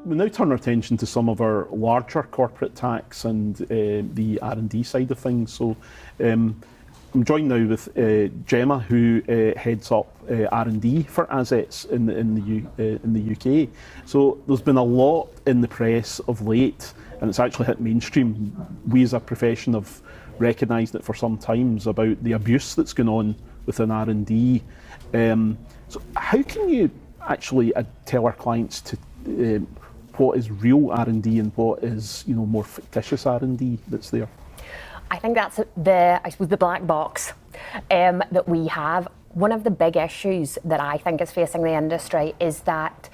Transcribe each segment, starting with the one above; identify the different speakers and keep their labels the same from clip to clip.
Speaker 1: we now turn our attention to some of our larger corporate tax and the R&D side of things. So I'm joined now with Gemma, who heads up R&D for assets in the UK. So there's been a lot in the press of late, and it's actually hit mainstream. We as a profession have recognised it for some times about the abuse that's going on within R&D. So how can you actually tell our clients to what is real R&D and what is, more fictitious R&D that's there?
Speaker 2: I think that's the black box that we have. One of the big issues that I think is facing the industry is that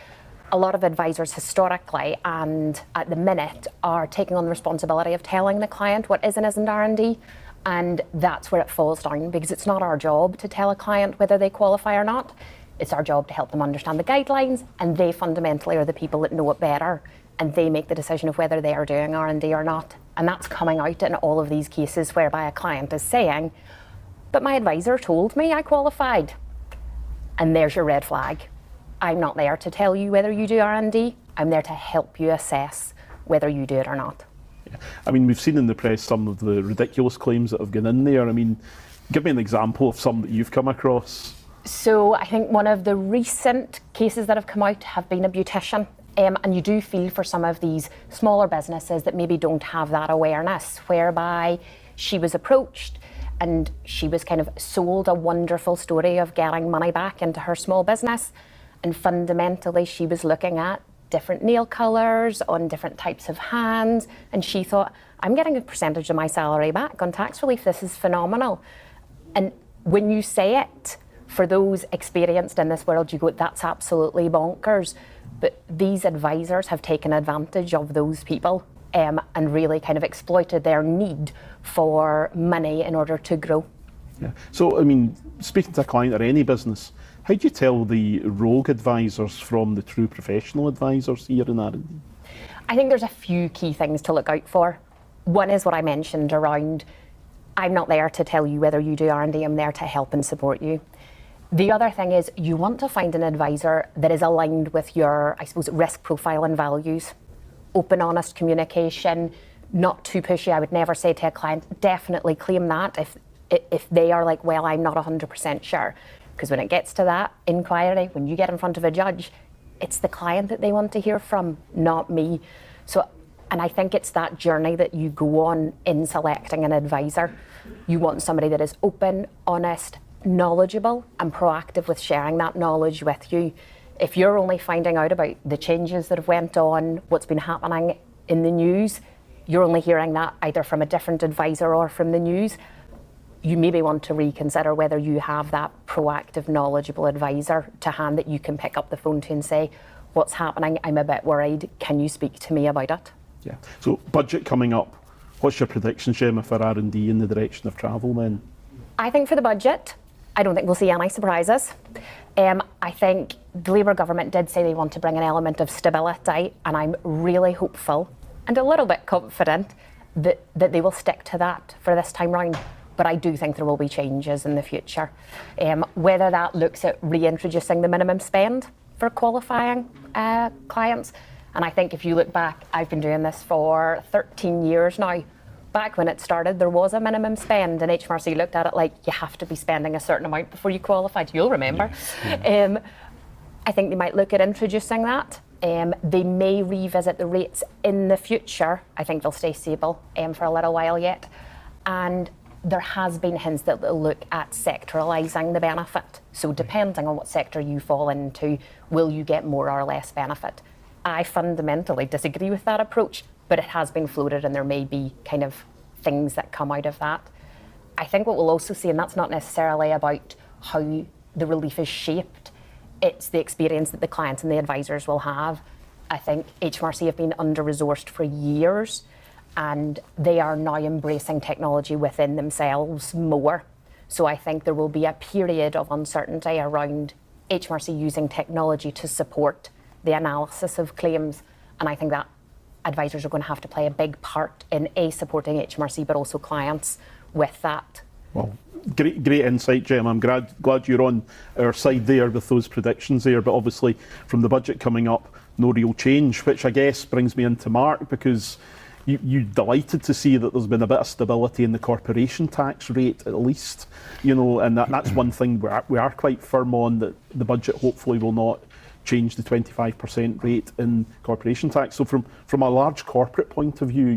Speaker 2: a lot of advisors historically and at the minute are taking on the responsibility of telling the client what is and isn't R&D, and that's where it falls down, because it's not our job to tell a client whether they qualify or not. It's our job to help them understand the guidelines, and they fundamentally are the people that know it better, and they make the decision of whether they are doing R&D or not. And that's coming out in all of these cases whereby a client is saying, but my advisor told me I qualified. And there's your red flag. I'm not there to tell you whether you do R&D. I'm there to help you assess whether you do it or not.
Speaker 1: Yeah. I mean, we've seen in the press some of the ridiculous claims that have gone in there. I mean, give me an example of some that you've come across.
Speaker 2: So I think one of the recent cases that have come out have been a beautician. And you do feel for some of these smaller businesses that maybe don't have that awareness, whereby she was approached and she was kind of sold a wonderful story of getting money back into her small business. And fundamentally, she was looking at different nail colours on different types of hands. And she thought, I'm getting a percentage of my salary back on tax relief. This is phenomenal. And when you say it, for those experienced in this world, you go, that's absolutely bonkers. But these advisors have taken advantage of those people and really kind of exploited their need for money in order to grow.
Speaker 1: Yeah. So, I mean, speaking to a client or any business, how do you tell the rogue advisors from the true professional advisors here in R&D?
Speaker 2: I think there's a few key things to look out for. One is what I mentioned around, I'm not there to tell you whether you do R&D, I'm there to help and support you. The other thing is you want to find an advisor that is aligned with your, I suppose, risk profile and values. Open, honest communication, not too pushy. I would never say to a client, definitely claim that if they are like, well, I'm not 100% sure. Because when it gets to that inquiry, when you get in front of a judge, it's the client that they want to hear from, not me. So, and I think it's that journey that you go on in selecting an advisor. You want somebody that is open, honest, knowledgeable and proactive with sharing that knowledge with you. If you're only finding out about the changes that have went on, what's been happening in the news, you're only hearing that either from a different advisor or from the news, you maybe want to reconsider whether you have that proactive, knowledgeable advisor to hand that you can pick up the phone to and say, what's happening? I'm a bit worried. Can you speak to me about it?
Speaker 1: Yeah. So budget coming up. What's your prediction, Gemma, for R&D in the direction of travel then?
Speaker 2: I think for the budget, I don't think we'll see any surprises. I think the Labour government did say they want to bring an element of stability, and I'm really hopeful and a little bit confident that they will stick to that for this time round. But I do think there will be changes in the future. Whether that looks at reintroducing the minimum spend for qualifying clients. And I think if you look back, I've been doing this for 13 years now. Back when it started, there was a minimum spend, and HMRC looked at it like you have to be spending a certain amount before you qualified. You'll remember. Yeah. I think they might look at introducing that. They may revisit the rates in the future. I think they'll stay stable for a little while yet. And there has been hints that they'll look at sectoralising the benefit. So depending on what sector you fall into, will you get more or less benefit? I fundamentally disagree with that approach, but it has been floated and there may be kind of things that come out of that. I think what we'll also see, and that's not necessarily about how the relief is shaped, it's the experience that the clients and the advisors will have. I think HMRC have been under-resourced for years, and they are now embracing technology within themselves more. So I think there will be a period of uncertainty around HMRC using technology to support the analysis of claims, and I think that advisors are going to have to play a big part in supporting HMRC, but also clients with that.
Speaker 1: Well, great insight, Gemma. I'm glad you're on our side there with those predictions there. But obviously, from the budget coming up, no real change, which I guess brings me into Mark, because you're delighted to see that there's been a bit of stability in the corporation tax rate at least, and that's one thing we are quite firm on, that the budget hopefully will not change the 25% rate in corporation tax. So from a large corporate point of view,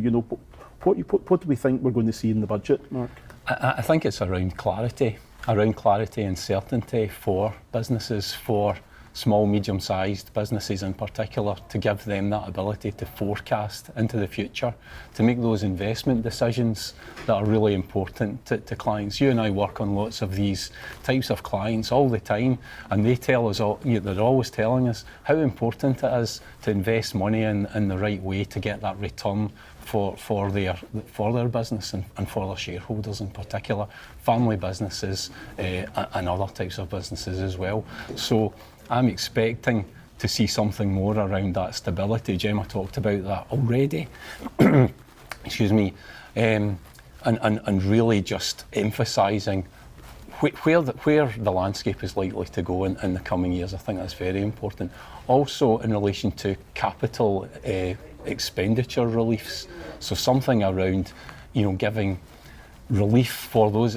Speaker 1: what do we think we're going to see in the budget, Mark?
Speaker 3: I think it's around clarity and certainty for businesses, for small, medium-sized businesses in particular, to give them that ability to forecast into the future, to make those investment decisions that are really important to clients. You and I work on lots of these types of clients all the time, and they tell us, they're always telling us how important it is to invest money in the right way to get that return for their business and for their shareholders in particular, family businesses and other types of businesses as well. So I'm expecting to see something more around that stability. Gemma talked about that already. Excuse me. And really just emphasising where the landscape is likely to go in the coming years. I think that's very important. Also in relation to capital expenditure reliefs, so something around giving relief for those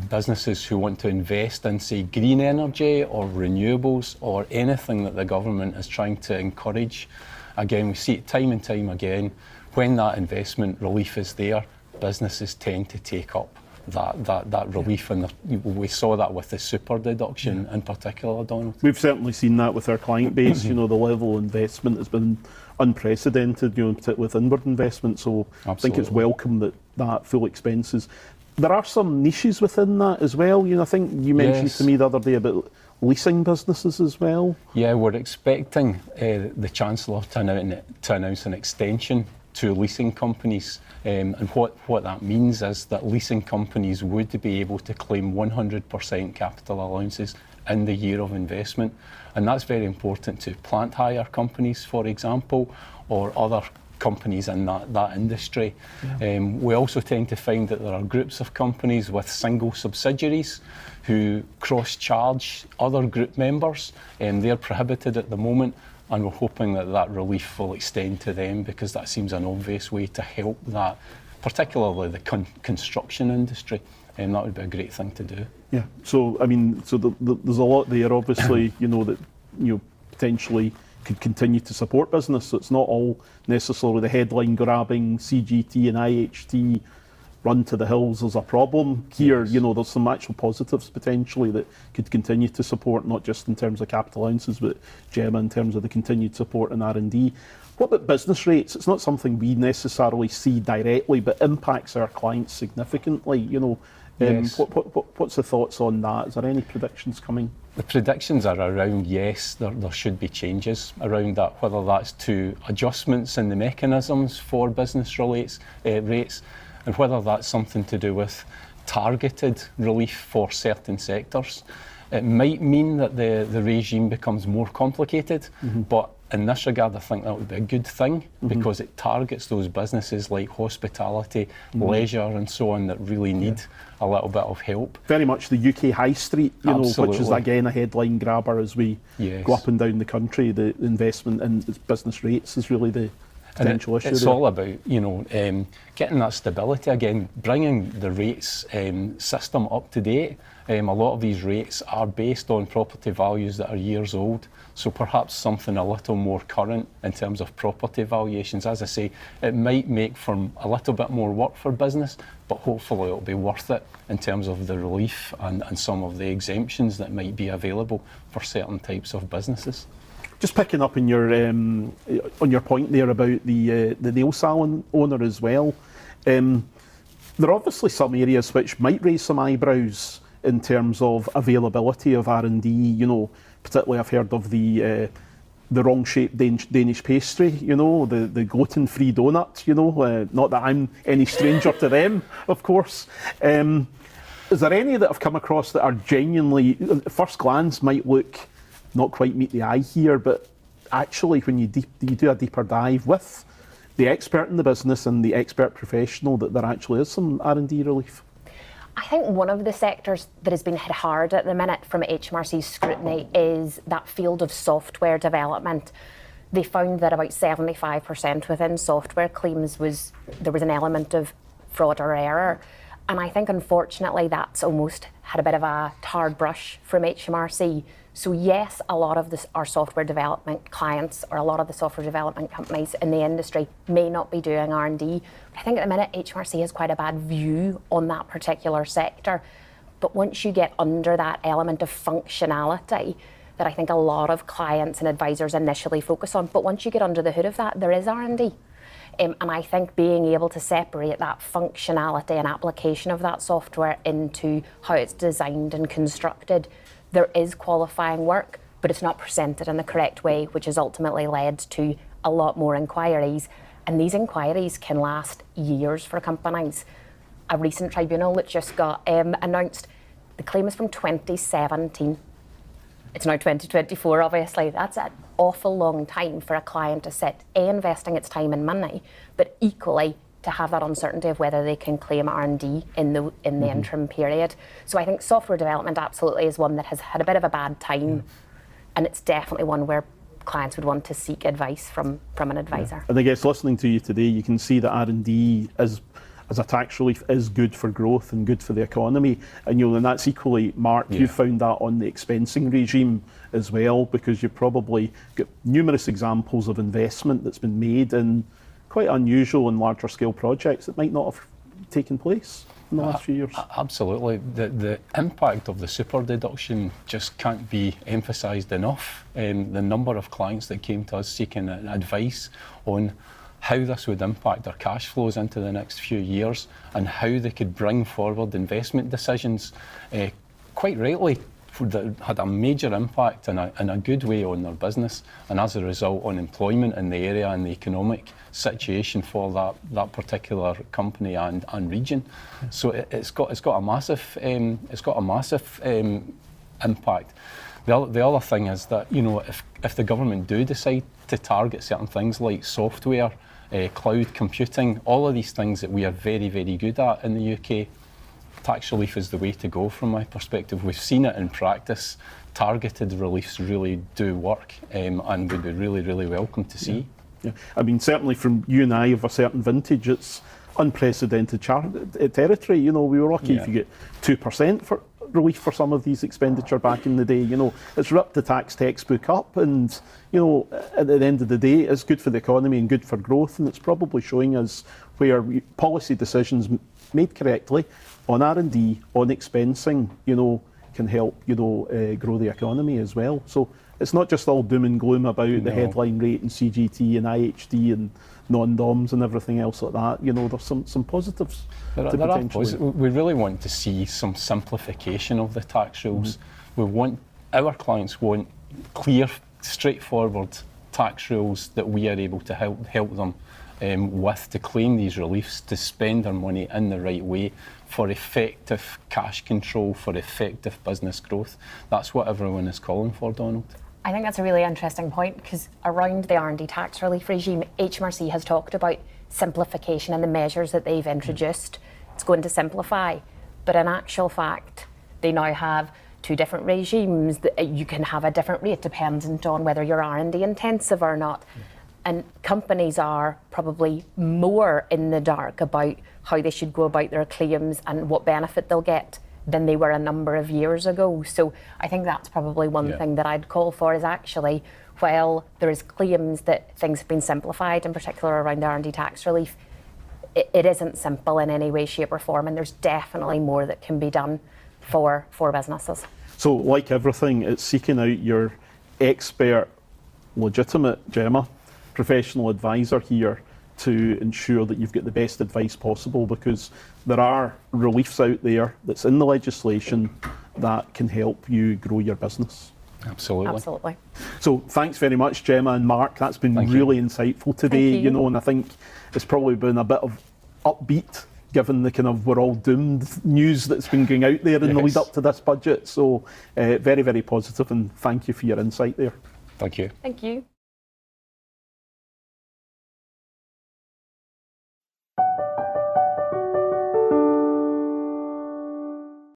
Speaker 3: businesses who want to invest in, say, green energy or renewables or anything that the government is trying to encourage. Again, we see it time and time again, when that investment relief is there, businesses tend to take up that relief, and we saw that with the super deduction in particular, Donald.
Speaker 1: We've certainly seen that with our client base. The level of investment has been unprecedented, particularly with inward investment. So
Speaker 3: Absolutely.
Speaker 1: I think it's welcome that full expenses. There are some niches within that as well. I think you mentioned
Speaker 3: Yes.
Speaker 1: to me the other day about leasing businesses as well.
Speaker 3: Yeah, we're expecting the Chancellor to announce an extension to leasing companies. And what that means is that leasing companies would be able to claim 100% capital allowances in the year of investment. And that's very important to plant hire companies, for example, or other companies in that industry. Yeah. We also tend to find that there are groups of companies with single subsidiaries who cross-charge other group members, and they're prohibited at the moment. And we're hoping that relief will extend to them, because that seems an obvious way to help that, particularly the construction industry, and that would be a great thing to do.
Speaker 1: Yeah. So there's a lot there, obviously, that potentially could continue to support business. So it's not all necessarily the headline grabbing CGT and IHT run to the hills. There's a problem here. Yes. There's some actual positives potentially that could continue to support, not just in terms of capital allowances, but Gemma, in terms of the continued support in R&D. What about business rates? It's not something we necessarily see directly, but impacts our clients significantly.
Speaker 3: Yes.
Speaker 1: What's the thoughts on that? Is there any predictions coming?
Speaker 3: The predictions are around, yes, there should be changes around that, whether that's to adjustments in the mechanisms for business rates, and whether that's something to do with targeted relief for certain sectors. It might mean that the regime becomes more complicated, but in this regard, I think that would be a good thing, because it targets those businesses like hospitality, leisure and so on that really need a little bit of help. Very
Speaker 1: much the UK high street, which is again a headline grabber as we go up and down the country. The investment in business rates is really the potential issue.
Speaker 3: It's all about getting that stability again, bringing the rates system up to date. A lot of these rates are based on property values that are years old, so perhaps something a little more current in terms of property valuations. As I say, it might make for a little bit more work for business, but hopefully it'll be worth it in terms of the relief and some of the exemptions that might be available for certain types of businesses.
Speaker 1: Just picking up on your point there about the nail salon owner as well, there are obviously some areas which might raise some eyebrows in terms of availability of R&D. Particularly I've heard of the wrong-shaped Danish pastry. The gluten-free donut. Not that I'm any stranger to them, of course. Is there any that I've come across that are genuinely, at first glance, might look not quite meet the eye here, but actually when you do a deeper dive with the expert in the business and the expert professional, that there actually is some R&D relief?
Speaker 2: I think one of the sectors that has been hit hard at the minute from HMRC's scrutiny is that field of software development. they found that about 75% within software claims there was an element of fraud or error. And I think, unfortunately, that's almost had a bit of a tarred brush from HMRC. So yes, a lot of our software development clients or a lot of the software development companies in the industry may not be doing R&D. But I think at the minute HMRC has quite a bad view on that particular sector. But once you get under that element of functionality that I think a lot of clients and advisors initially focus on, but once you get under the hood of that, there is R&D. And I think being able to separate that functionality and application of that software into how it's designed and constructed, there is qualifying work, but it's not presented in the correct way, which has ultimately led to a lot more inquiries. And these inquiries can last years for companies. A recent tribunal that just got announced, the claim is from 2017. It's now 2024, obviously. That's an awful long time for a client to sit, investing its time and money, but equally to have that uncertainty of whether they can claim R&D in the interim period. So I think software development absolutely is one that has had a bit of a bad time, and it's definitely one where clients would want to seek advice from an advisor.
Speaker 1: Yeah. And I guess listening to you today, you can see that R&D as a tax relief is good for growth and good for the economy. And and that's equally, Mark, you found that on the expensing regime as well, because you've probably got numerous examples of investment that's been made in quite unusual and larger scale projects that might not have taken place in the last few years.
Speaker 3: Absolutely. The impact of the super deduction just can't be emphasised enough. The number of clients that came to us seeking advice on how this would impact their cash flows into the next few years and how they could bring forward investment decisions, quite rightly, that had a major impact in a good way on their business, and as a result on employment in the area and the economic situation for that particular company and region. So it's got a massive impact. The other thing is that if the government do decide to target certain things like software, cloud computing, all of these things that we are very, very good at in the UK, tax relief is the way to go from my perspective. We've seen it in practice. Targeted reliefs really do work, and would be really, really welcome to see.
Speaker 1: Yeah. I mean, certainly from you and I of a certain vintage, it's unprecedented territory. We were lucky if you get 2% for relief for some of these expenditure back in the day. It's ripped the tax textbook up, and at the end of the day, it's good for the economy and good for growth, and it's probably showing us where policy decisions made correctly on R&D, on expensing, can help grow the economy as well. So it's not just all doom and gloom about the headline rate and CGT and IHD and non-DOMs and everything else like that. There's some positives.
Speaker 3: There are positives. We really want to see some simplification of the tax rules. Our clients want clear, straightforward tax rules that we are able to help them with to claim these reliefs, to spend their money in the right way for effective cash control, for effective business growth. That's what everyone is calling for, Donald.
Speaker 2: I think that's a really interesting point, because around the R&D tax relief regime, HMRC has talked about simplification and the measures that they've introduced. It's going to simplify, but in actual fact, they now have two different regimes. You can have a different rate dependent on whether you're R&D intensive or not. And companies are probably more in the dark about how they should go about their claims and what benefit they'll get than they were a number of years ago. So I think that's probably one thing that I'd call for, is actually, while there is claims that things have been simplified, in particular around the R&D tax relief, it isn't simple in any way, shape or form, and there's definitely more that can be done for businesses.
Speaker 1: So like everything, it's seeking out your expert, legitimate, Gemma, professional advisor here to ensure that you've got the best advice possible, because there are reliefs out there that's in the legislation that can help you grow your business.
Speaker 3: Absolutely.
Speaker 1: So thanks very much, Gemma and Mark. That's been really insightful today, and I think it's probably been a bit of upbeat given the kind of we're all doomed news that's been going out there in the lead up to this budget. So very, very positive, and thank you for your insight there.
Speaker 3: Thank you.
Speaker 2: Thank you.